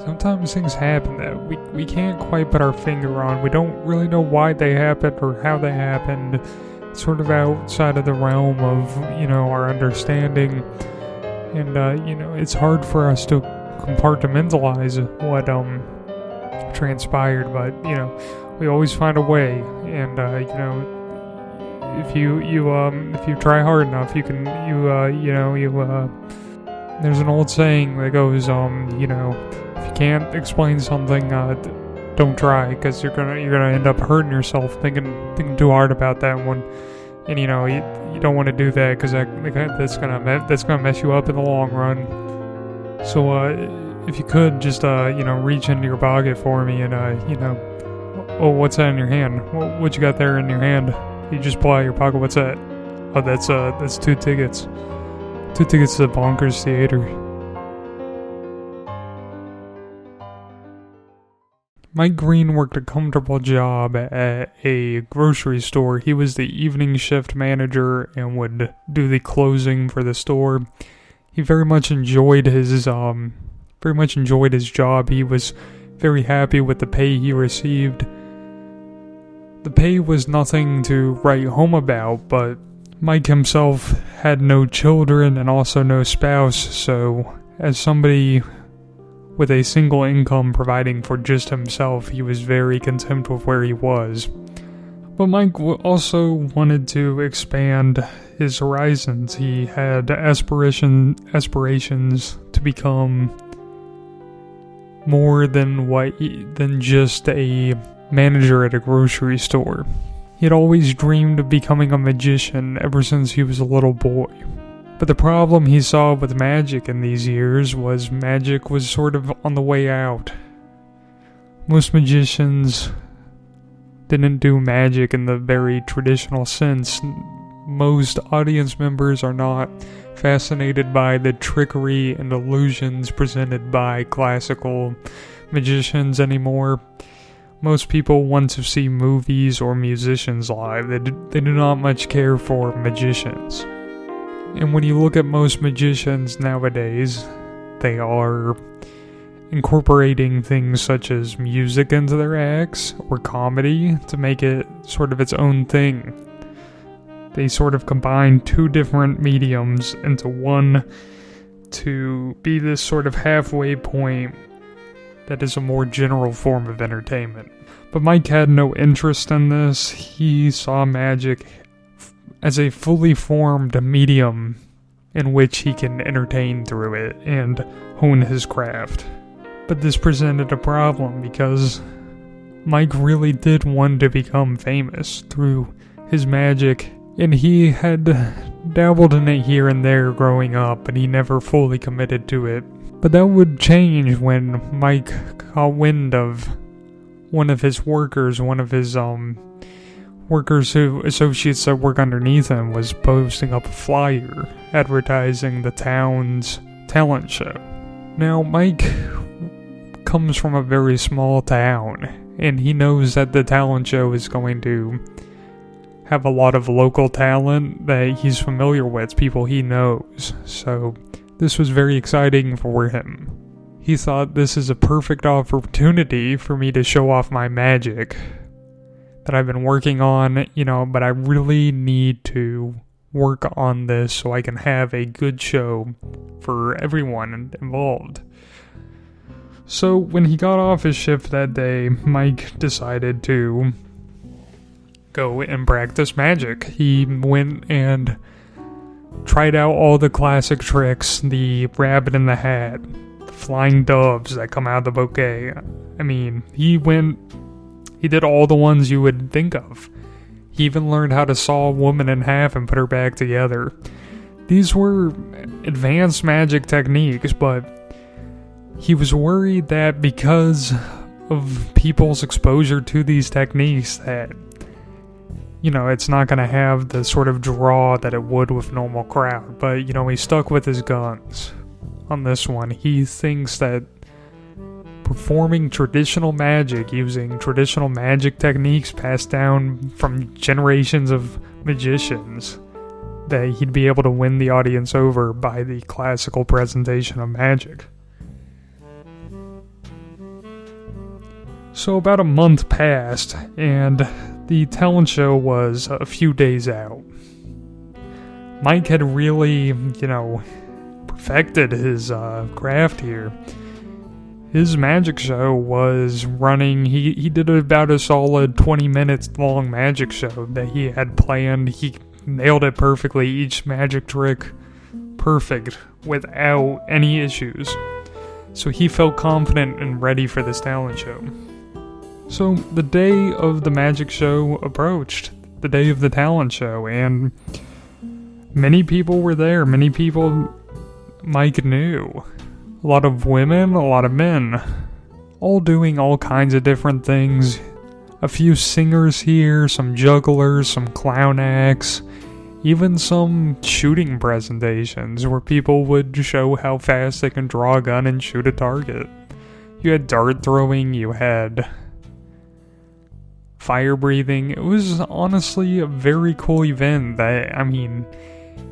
Sometimes things happen that we can't quite put our finger on. We don't really know why they happened or how they happened. It's sort of outside of the realm of, our understanding. And, it's hard for us to compartmentalize what transpired, but, we always find a way. And, if you try hard enough, there's an old saying that goes, if you can't explain something, don't try, because you're gonna end up hurting yourself thinking too hard about that one, and you don't want to do that because that's gonna mess you up in the long run. So if you could just reach into your pocket for me and oh, what's that in your hand? What you got there in your hand? You just pull out your pocket. What's that? Oh, that's 2 tickets. 2 tickets to the Bonkers Theater. Mike Greene worked a comfortable job at a grocery store. He was the evening shift manager and would do the closing for the store. He very much enjoyed his job. He was very happy with the pay he received. The pay was nothing to write home about, but Mike himself had no children and also no spouse, so as somebody with a single income providing for just himself, he was very content with where he was. But Mike also wanted to expand his horizons. He had aspirations to become more than just a manager at a grocery store. He had always dreamed of becoming a magician ever since he was a little boy. But the problem he saw with magic in these years was magic was sort of on the way out. Most magicians didn't do magic in the very traditional sense. Most audience members are not fascinated by the trickery and illusions presented by classical magicians anymore. Most people want to see movies or musicians live. They do not much care for magicians. And when you look at most magicians nowadays, they are incorporating things such as music into their acts or comedy to make it sort of its own thing. They sort of combine 2 different mediums into one to be this sort of halfway point that is a more general form of entertainment. But Mike had no interest in this. He saw magic as a fully formed medium in which he can entertain through it and hone his craft. But this presented a problem because Mike really did want to become famous through his magic, and he had dabbled in it here and there growing up, but he never fully committed to it. But that would change when Mike caught wind of one of his associates that work underneath him was posting up a flyer advertising the town's talent show. Now, Mike comes from a very small town, and he knows that the talent show is going to have a lot of local talent that he's familiar with, people he knows. So this was very exciting for him. He thought, this is a perfect opportunity for me to show off my magic that I've been working on, but I really need to work on this so I can have a good show for everyone involved. So when he got off his shift that day, Mike decided to go and practice magic. He went and tried out all the classic tricks, the rabbit in the hat, the flying doves that come out of the bouquet. I mean, he did all the ones you would think of. He even learned how to saw a woman in half and put her back together. These were advanced magic techniques, but he was worried that because of people's exposure to these techniques that, it's not going to have the sort of draw that it would with normal crowd. But, he stuck with his guns on this one. He thinks that performing traditional magic using traditional magic techniques passed down from generations of magicians that he'd be able to win the audience over by the classical presentation of magic. So about a month passed, and the talent show was a few days out. Mike had really, perfected his craft here. His magic show was running, he did about a solid 20 minutes long magic show that he had planned. He nailed it perfectly, each magic trick perfect, without any issues. So he felt confident and ready for this talent show. So the day of the magic show approached, the day of the talent show, and many people were there, many people Mike knew. A lot of women, a lot of men, all doing all kinds of different things. A few singers here, some jugglers, some clown acts, even some shooting presentations where people would show how fast they can draw a gun and shoot a target. You had dart throwing, you had fire breathing. It was honestly a very cool event that,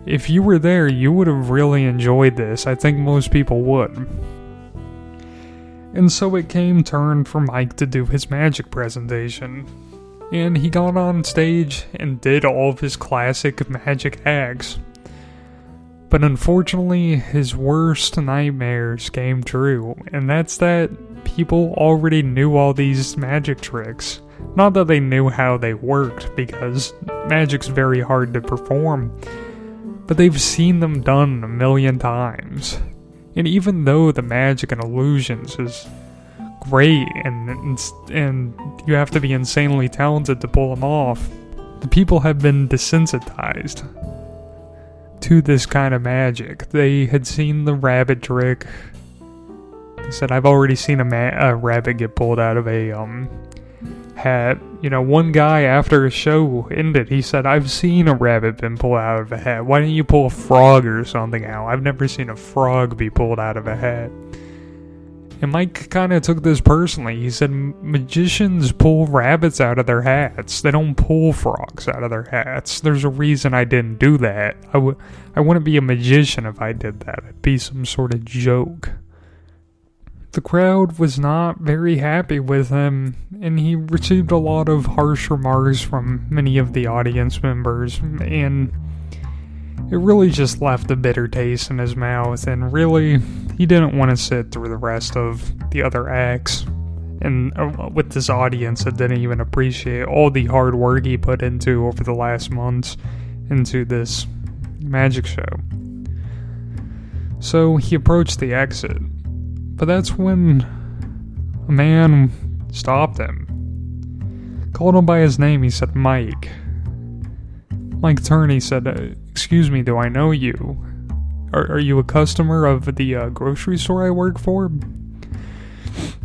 if you were there, you would have really enjoyed this. I think most people would. And so it came turn for Mike to do his magic presentation. And he got on stage and did all of his classic magic acts. But unfortunately, his worst nightmares came true, and that's that people already knew all these magic tricks. Not that they knew how they worked, because magic's very hard to perform, but they've seen them done a million times. And even though the magic and illusions is great and you have to be insanely talented to pull them off, the people have been desensitized to this kind of magic. They had seen the rabbit trick. They said, I've already seen a rabbit get pulled out of a hat. One guy after a show ended, he said, I've seen a rabbit been pulled out of a hat. Why didn't you pull a frog or something out? I've never seen a frog be pulled out of a hat. And Mike kind of took this personally. He said, magicians pull rabbits out of their hats. They don't pull frogs out of their hats. There's a reason I didn't do that. I wouldn't be a magician if I did that. It'd be some sort of joke. The crowd was not very happy with him, and he received a lot of harsh remarks from many of the audience members, and it really just left a bitter taste in his mouth, and really, he didn't want to sit through the rest of the other acts, and with this audience that didn't even appreciate all the hard work he put into over the last months into this magic show. So he approached the exit. But that's when a man stopped him. Called him by his name. He said, Mike. Mike turned. He said, excuse me, do I know you? Are you a customer of the grocery store I work for?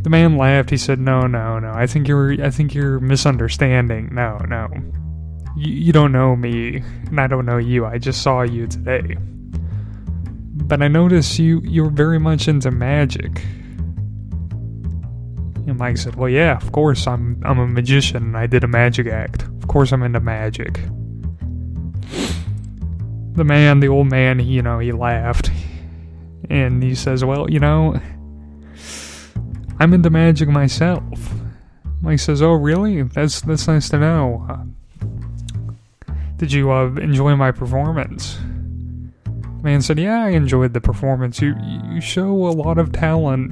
The man laughed. He said, no. I think you're misunderstanding. No. You don't know me, and I don't know you. I just saw you today. But I noticed you're very much into magic. And Mike said, well, yeah, of course, I'm a magician and I did a magic act. Of course I'm into magic. The old man, he laughed. And he says, well, I'm into magic myself. Mike says, oh, really? That's nice to know. Did you enjoy my performance? The man said, yeah, I enjoyed the performance. You show a lot of talent,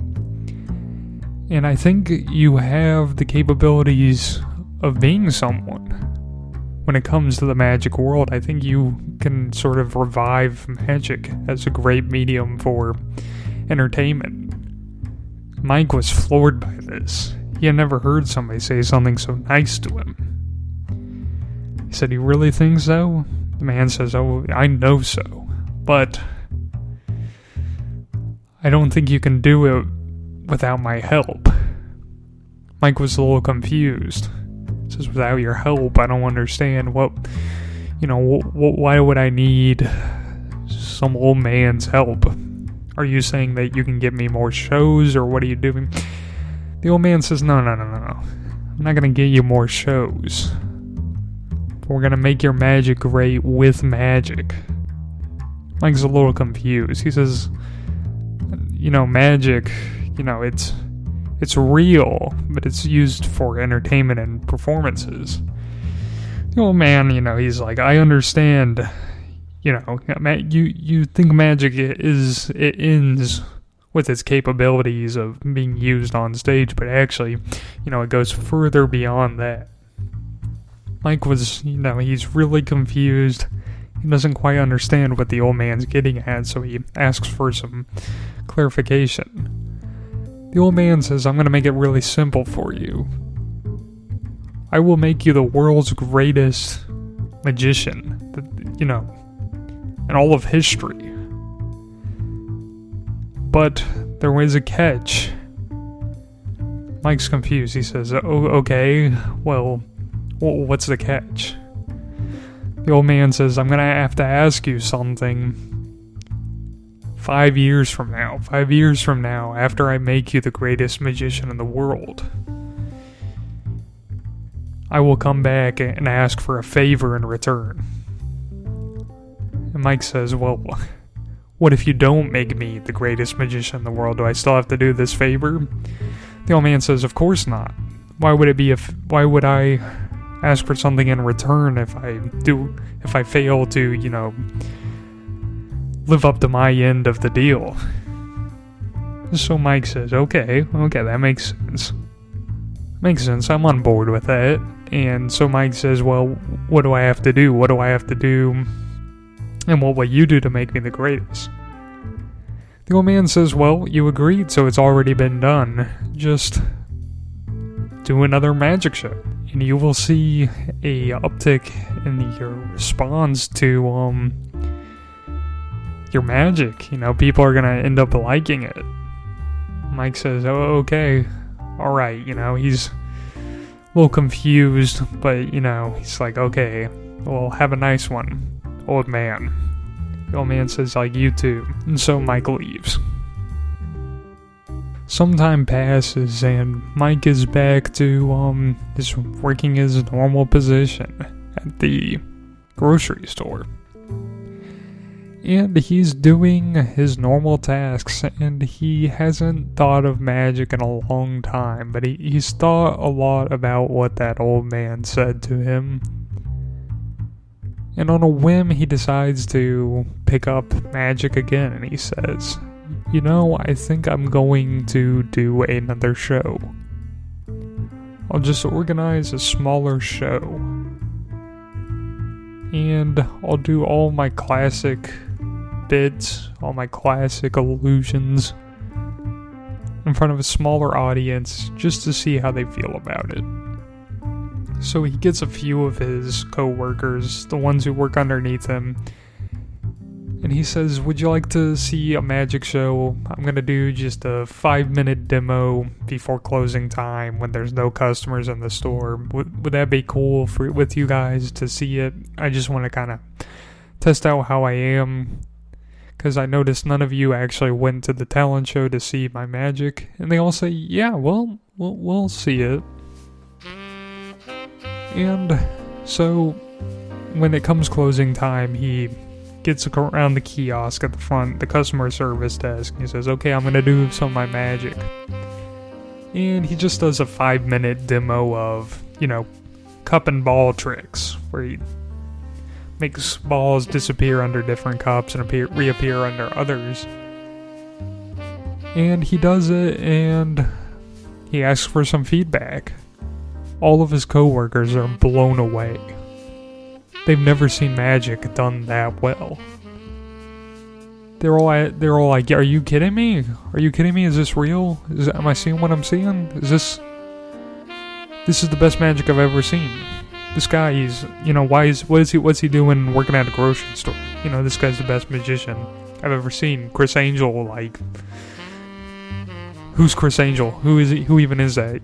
and I think you have the capabilities of being someone. When it comes to the magic world, I think you can sort of revive magic as a great medium for entertainment. Mike was floored by this. He had never heard somebody say something so nice to him. He said, you really think so? The man says, oh, I know so. But I don't think you can do it without my help. Mike was a little confused. He says, without your help, I don't understand why would I need some old man's help? Are you saying that you can get me more shows, or what are you doing? The old man says, no. I'm not going to get you more shows. We're gonna make your magic great with magic. Mike's a little confused. He says, magic, it's real, but it's used for entertainment and performances. The old man, he's like, I understand, you think magic it ends with its capabilities of being used on stage, but actually, it goes further beyond that. Mike was, he's really confused. He doesn't quite understand what the old man's getting at, so he asks for some clarification. The old man says, I'm going to make it really simple for you. I will make you the world's greatest magician, in all of history. But there is a catch. Mike's confused. He says, okay, well, what's the catch? The old man says, I'm going to have to ask you something 5 years from now. 5 years from now, after I make you the greatest magician in the world, I will come back and ask for a favor in return. And Mike says, well, what if you don't make me the greatest magician in the world? Do I still have to do this favor? The old man says, of course not. Why would I ask for something in return if I fail to, live up to my end of the deal? So Mike says, okay, that makes sense. Makes sense, I'm on board with that. And so Mike says, well, what do I have to do? What do I have to do? And what will you do to make me the greatest? The old man says, well, you agreed, so it's already been done. Just do another magic show, and you will see a uptick in your response to your magic. People are gonna end up liking it. Mike says, oh, okay, alright, he's a little confused, but he's like, okay, well, have a nice one, old man. The old man says, like, you too. And so Mike leaves. Some time passes, and Mike is back to just working his normal position at the grocery store. And he's doing his normal tasks, and he hasn't thought of magic in a long time, but he's thought a lot about what that old man said to him. And on a whim, he decides to pick up magic again, and he says, I think I'm going to do another show. I'll just organize a smaller show. And I'll do all my classic bits, all my classic illusions in front of a smaller audience just to see how they feel about it. So he gets a few of his co-workers, the ones who work underneath him, and he says, would you like to see a magic show? I'm going to do just a 5-minute demo before closing time when there's no customers in the store. Would that be cool with you guys to see it? I just want to kind of test out how I am, because I noticed none of you actually went to the talent show to see my magic. And they all say, yeah, well, we'll see it. And so when it comes closing time, he gets around the kiosk at the front, the customer service desk. He says, okay, I'm going to do some of my magic. And he just does a 5-minute demo of, cup and ball tricks, where he makes balls disappear under different cups and reappear under others. And he does it, and he asks for some feedback. All of his co-workers are blown away. They've never seen magic done that well. They're all like, are you kidding me? Are you kidding me? Is this real? Am I seeing what I'm seeing? This is the best magic I've ever seen. This guy, what's he doing working at a grocery store? This guy's the best magician I've ever seen. Chris Angel, who's Chris Angel? Who is he? Who even is that?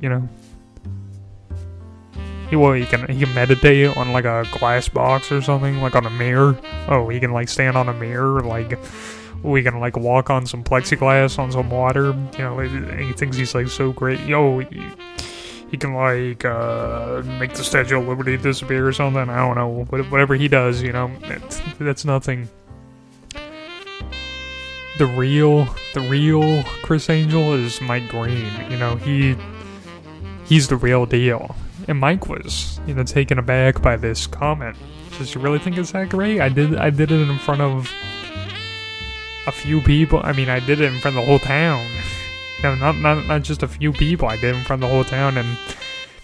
He can meditate on a glass box or something, on a mirror. Oh, he can stand on a mirror, we can walk on some plexiglass on some water. He thinks he's so great. he can, like, make the Statue of Liberty disappear or something. I don't know. Whatever he does, you know, that's nothing. The real Chris Angel is Mike Greene. You know, he's the real deal. And Mike was, you know, taken aback by this comment. Says, "You really think it's that great? I did it in front of a few people. I mean, I did it in front of the whole town. No, not just a few people. I did it in front of the whole town, and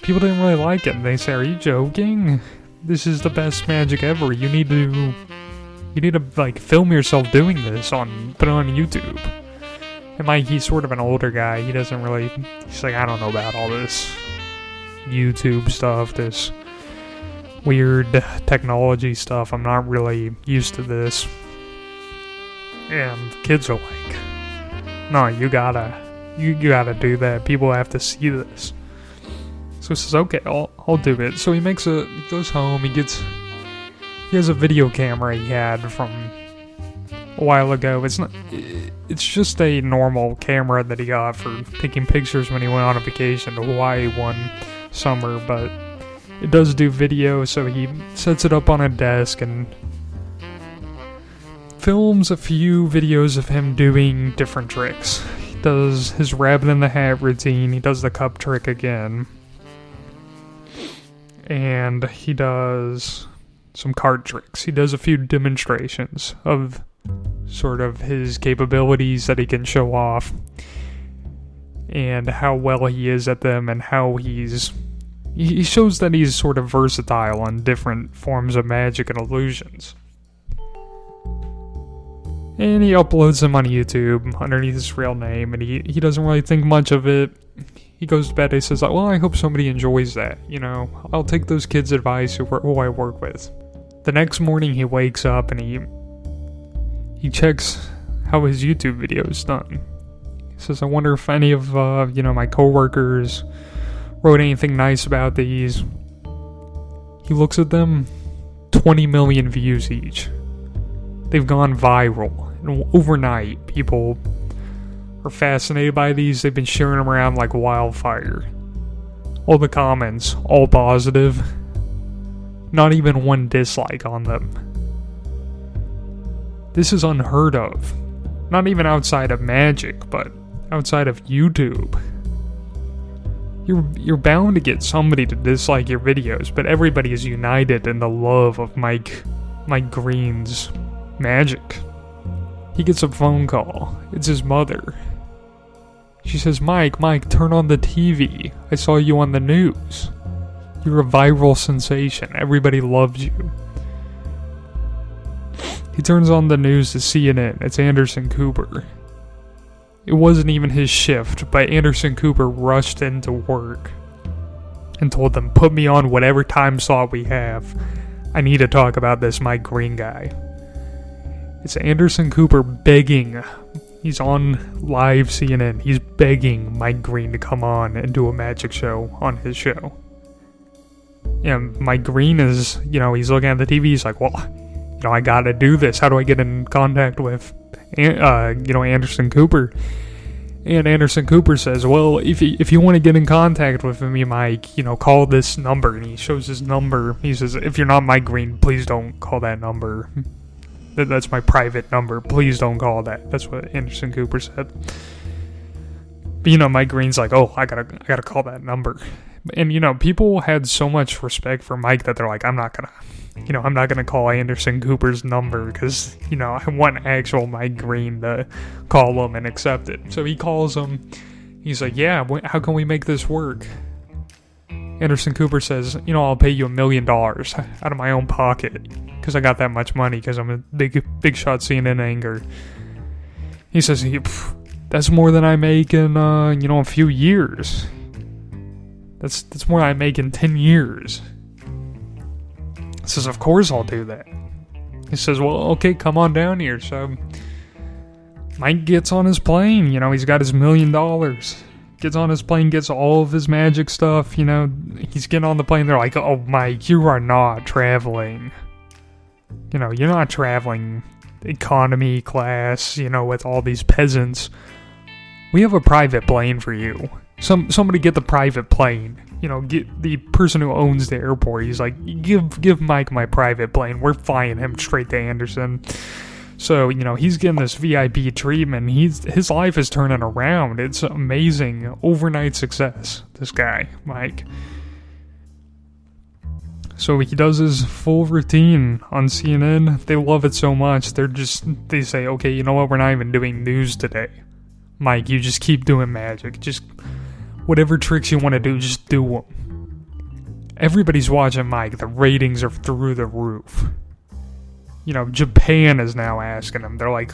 people didn't really like it. And they say, 'Are you joking? This is the best magic ever. You need to like film yourself doing this put it on YouTube.'" And Mike, he's sort of an older guy. He doesn't really. He's like, "I don't know about all this YouTube stuff, this weird technology stuff. I'm not really used to this." And kids are like, "No, you gotta do that. People have to see this." So he says, "Okay, I'll do it." So he goes home. He has a video camera he had from a while ago. It's just a normal camera that he got for taking pictures when he went on a vacation to Hawaii one summer, but it does do video, so he sets it up on a desk and films a few videos of him doing different tricks. He does his rabbit in the hat routine, he does the cup trick again, and he does some card tricks. He does a few demonstrations of sort of his capabilities that he can show off and how well he is at them, and how he shows that he's sort of versatile on different forms of magic and illusions. And he uploads them on YouTube underneath his real name, and he doesn't really think much of it. He goes to bed, he says, "Well, I hope somebody enjoys that, you know. I'll take those kids' advice who I work with." The next morning he wakes up and he checks how his YouTube video is done. He says, "I wonder if any of my coworkers wrote anything nice about these." He looks at them, 20 million views each. They've gone viral. And overnight, people are fascinated by these. They've been sharing them around like wildfire. All the comments, all positive. Not even one dislike on them. This is unheard of. Not even outside of magic, but outside of YouTube. You're bound to get somebody to dislike your videos, but everybody is united in the love of Mike Greene's magic. He gets a phone call. It's his mother. She says, Mike, turn on the TV. I saw you on the news. You're a viral sensation. Everybody loves you." He turns on the news to CNN. It's Anderson Cooper. It wasn't even his shift, but Anderson Cooper rushed into work and told them, "Put me on whatever time slot we have. I need to talk about this Mike Greene guy." It's Anderson Cooper begging. He's on live CNN. He's begging Mike Greene to come on and do a magic show on his show. And Mike Greene is, he's looking at the TV. He's like, "Well, I gotta do this. How do I get in contact with, Anderson Cooper?" And Anderson Cooper says, "Well, if you want to get in contact with me, Mike, call this number." And he shows his number. He says, "If you're not Mike Greene, please don't call that number. That's my private number. Please don't call that." That's what Anderson Cooper said. But, Mike Greene's like, "Oh, I gotta call that number." And, people had so much respect for Mike that they're like, I'm not gonna call Anderson Cooper's number because, I want actual Mike Greene to call him and accept it. So he calls him. He's like, "Yeah, how can we make this work?" Anderson Cooper says, "I'll pay you $1 million out of my own pocket because I got that much money because I'm a big shot CNN anchor." He says, "That's more than I make in, a few years. That's more than I make in 10 years. He says, "Of course I'll do that." He says, "Well, okay, come on down here." So Mike gets on his plane. He's got his $1 million. Gets on his plane, gets all of his magic stuff. He's getting on the plane. They're like, "Oh, Mike, you are not traveling. You're not traveling economy class, with all these peasants. We have a private plane for you. Somebody get the private plane." get the person who owns the airport. He's like, give Mike my private plane. We're flying him straight to Anderson. So, he's getting this VIP treatment. His life is turning around. It's amazing. Overnight success, this guy, Mike. So he does his full routine on CNN. They love it so much. They say, okay, you know what? We're not even doing news today. Mike, you just keep doing magic. Just whatever tricks you want to do, just do them. Everybody's watching Mike. The ratings are through the roof. Japan is now asking him. They're like,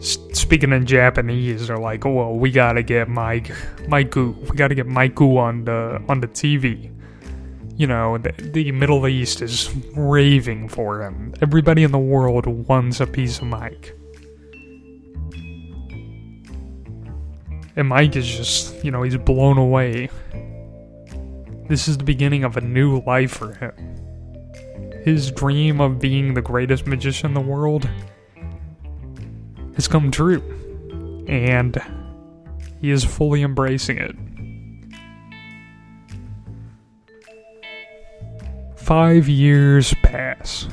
speaking in Japanese, they're like, well, we gotta get Maiku. We gotta get Maiku on the TV. The Middle East is raving for him. Everybody in the world wants a piece of Mike. And Mike is just, he's blown away. This is the beginning of a new life for him. His dream of being the greatest magician in the world has come true. And he is fully embracing it. 5 years pass.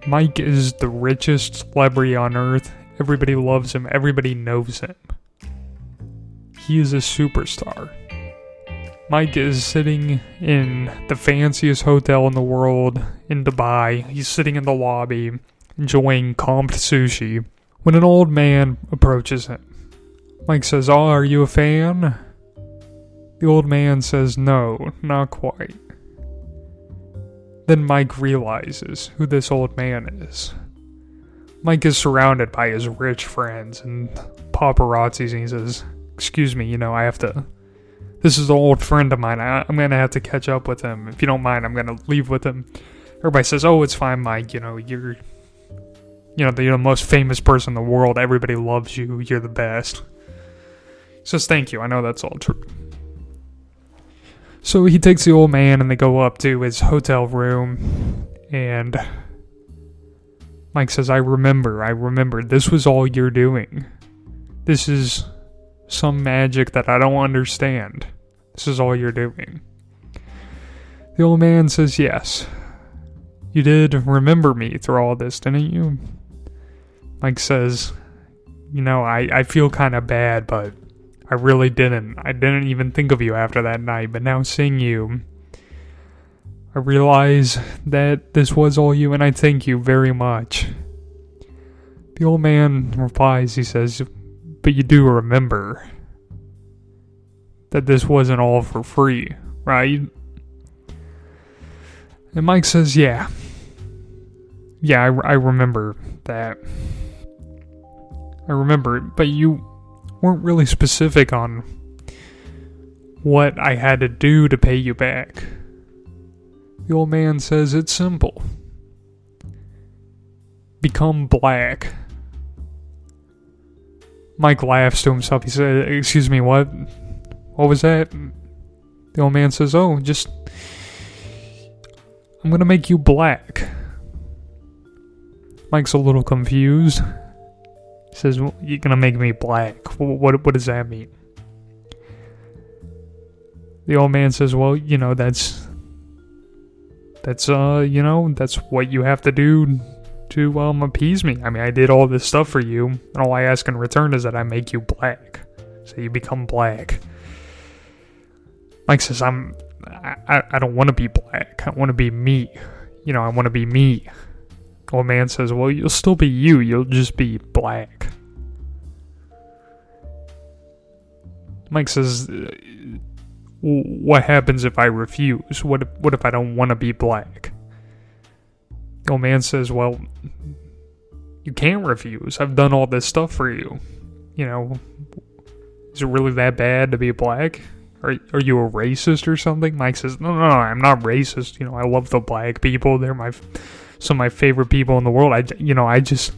Mike is the richest celebrity on earth. Everybody loves him. Everybody knows him. He is a superstar. Mike is sitting in the fanciest hotel in the world in Dubai. He's sitting in the lobby, enjoying comped sushi, when an old man approaches him. Mike says, "Oh, are you a fan?" The old man says, "No, not quite." Then Mike realizes who this old man is. Mike is surrounded by his rich friends and paparazzis, and he says, "Excuse me, I have to... This is an old friend of mine. I'm going to have to catch up with him. If you don't mind, I'm going to leave with him." Everybody says, "Oh, it's fine, Mike. You're the most famous person in the world. Everybody loves you. You're the best." He says, "Thank you. I know that's all true." So he takes the old man and they go up to his hotel room, and Mike says, I remember. This was all you're doing. This is some magic that I don't understand. This is all you're doing." The old man says, "Yes. You did remember me through all this, didn't you?" Mike says, I feel kind of bad, but I really didn't. I didn't even think of you after that night, but now seeing you, I realize that this was all you, and I thank you very much." The old man replies, he says, "But you do remember that this wasn't all for free, right?" And Mike says, Yeah, I remember that. I remember it, but you weren't really specific on what I had to do to pay you back." The old man says, "It's simple. Become black." Mike laughs to himself. He said, "Excuse me, what? What was that?" The old man says, "Oh, just... I'm gonna make you black." Mike's a little confused. He says, "Well, you're gonna make me black. What does that mean?" The old man says, "Well, that's what you have to do to appease me. I mean, I did all this stuff for you, and all I ask in return is that I make you black. So you become black." Mike says, I don't want to be black. I want to be me. I want to be me." Old man says, "Well, you'll still be you. You'll just be black." Mike says, "What happens if I refuse? What if I don't want to be black?" The old man says, "Well, you can't refuse. I've done all this stuff for you. Is it really that bad to be black? Are you a racist or something?" Mike says, No, I'm not racist. I love the black people. They're some of my favorite people in the world. I just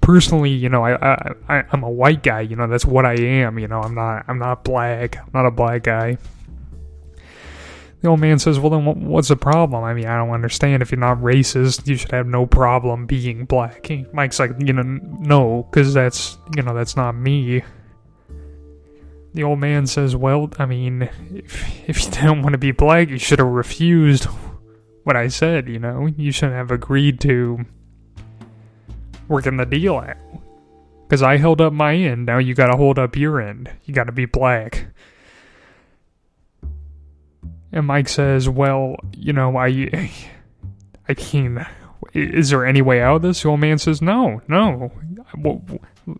personally, I'm a white guy. That's what I am. I'm not black. I'm not a black guy." The old man says, "Well, then what's the problem? I mean, I don't understand. If you're not racist, you should have no problem being black." Mike's like, no, because that's not me. The old man says, well, I mean, if you didn't want to be black, you should have refused what I said, you know? You shouldn't have agreed to working the deal out. Because I held up my end, now you gotta hold up your end. You gotta be black. And Mike says, well, you know, I mean, is there any way out of this? The old man says, no.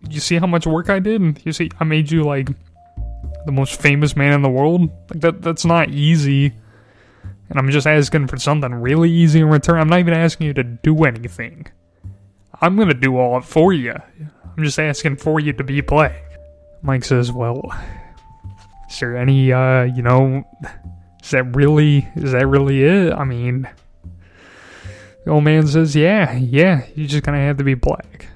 You see how much work I did? You see, I made you, like, the most famous man in the world? Like, that's not easy. And I'm just asking for something really easy in return. I'm not even asking you to do anything. I'm gonna do all it for you. I'm just asking for you to be black. Mike says, well, is there any, you know, is that really it? I mean, the old man says, yeah, you're just gonna have to be black.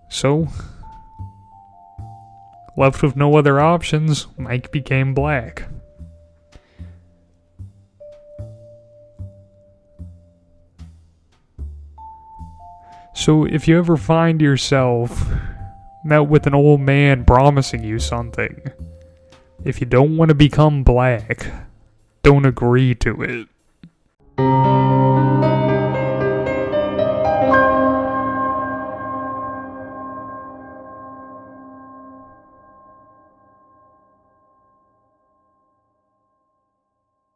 So, left with no other options, Mike became black. So if you ever find yourself met with an old man promising you something, if you don't want to become black, don't agree to it.